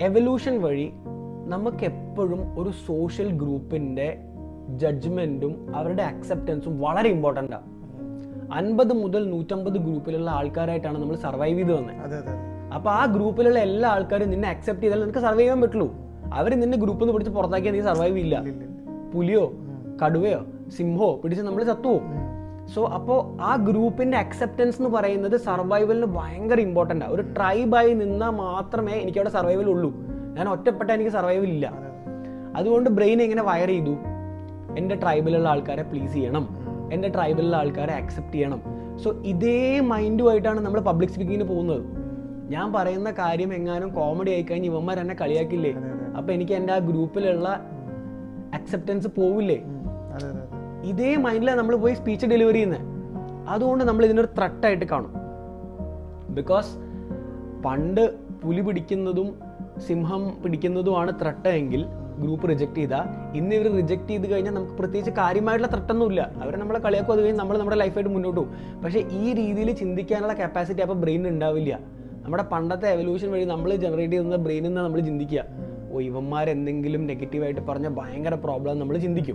Evolution വഴി നമുക്കെപ്പോഴും ഒരു സോഷ്യൽ ഗ്രൂപ്പിൻ്റെ ജഡ്ജ്മെൻറ്റും അവരുടെ അക്സെപ്റ്റൻസും വളരെ ഇമ്പോർട്ടൻ്റാണ്. 50 മുതൽ 150 ഗ്രൂപ്പിലുള്ള ആൾക്കാരായിട്ടാണ് നമ്മൾ സർവൈവ് ചെയ്ത് വന്നത്. അപ്പോൾ ആ ഗ്രൂപ്പിലുള്ള എല്ലാ ആൾക്കാരും നിന്നെ അക്സെപ്റ്റ് ചെയ്താൽ നിനക്ക് സർവൈവ് ചെയ്യാൻ പറ്റുള്ളൂ. അവർ നിന്നെ ഗ്രൂപ്പിൽ നിന്ന് പിടിച്ച് പുറത്താക്കിയാൽ നീ സർവൈവ് ചെയ്യില്ല. പുലിയോ കടുവയോ സിംഹോ പിടിച്ച് നമ്മൾ ചത്തുപോകും. സോ അപ്പോൾ ആ ഗ്രൂപ്പിൻ്റെ അക്സെപ്റ്റൻസ് എന്ന് പറയുന്നത് സർവൈവലിന് ഭയങ്കര ഇമ്പോർട്ടൻ്റാണ്. ഒരു ട്രൈബായി നിന്നാൽ മാത്രമേ എനിക്കവിടെ സർവൈവൽ ഉള്ളൂ. ഞാൻ ഒറ്റപ്പെട്ട എനിക്ക് സർവൈവൽ ഇല്ല. അതുകൊണ്ട് ബ്രെയിൻ എങ്ങനെ വയർ ചെയ്തു? എൻ്റെ ട്രൈബിലുള്ള ആൾക്കാരെ പ്ലീസ് ചെയ്യണം, എൻ്റെ ട്രൈബിലുള്ള ആൾക്കാരെ അക്സെപ്റ്റ് ചെയ്യണം. സോ ഇതേ മൈൻഡുമായിട്ടാണ് നമ്മൾ പബ്ലിക് സ്പീക്കിങ്ങിന് പോകുന്നത്. ഞാൻ പറയുന്ന കാര്യം എങ്ങാനും കോമഡി ആയിക്കഴിഞ്ഞ് ഇവന്മാർ എന്നെ കളിയാക്കില്ലേ, അപ്പം എനിക്ക് എൻ്റെ ആ ഗ്രൂപ്പിലുള്ള അക്സെപ്റ്റൻസ് പോവില്ലേ? ഇതേ മൈൻഡിലാണ് നമ്മൾ പോയി സ്പീച്ച് ഡെലിവറി ചെയ്യുന്നത്. അതുകൊണ്ട് നമ്മൾ ഇതിനൊരു ത്രട്ടായിട്ട് കാണും. ബിക്കോസ് പണ്ട് പുലി പിടിക്കുന്നതും സിംഹം പിടിക്കുന്നതുമാണ് ത്രട്ട് എങ്കിൽ ഗ്രൂപ്പ് റിജക്ട് ചെയ്താൽ, ഇന്ന് ഇവർ റിജക്ട് ചെയ്ത് കഴിഞ്ഞാൽ നമുക്ക് പ്രത്യേകിച്ച് കാര്യമായിട്ടുള്ള ത്രട്ടൊന്നുമില്ല. അവർ നമ്മളെ കളിയാക്കും, അത് കഴിഞ്ഞ് നമ്മൾ നമ്മുടെ ലൈഫായിട്ട് മുന്നോട്ട് പോകും. പക്ഷേ ഈ രീതിയിൽ ചിന്തിക്കാനുള്ള കപ്പാസിറ്റി അപ്പോൾ ബ്രെയിനിന് ഉണ്ടാവില്ല. നമ്മുടെ പണ്ടത്തെ എവല്യൂഷൻ വഴി നമ്മൾ ജനറേറ്റ് ചെയ്യുന്ന ബ്രെയിനിൽ നിന്ന് നമ്മൾ ചിന്തിക്കുക, ഓ ഇവന്മാരെന്തെങ്കിലും നെഗറ്റീവായിട്ട് പറഞ്ഞാൽ ഭയങ്കര പ്രോബ്ലം നമ്മൾ ചിന്തിക്കും.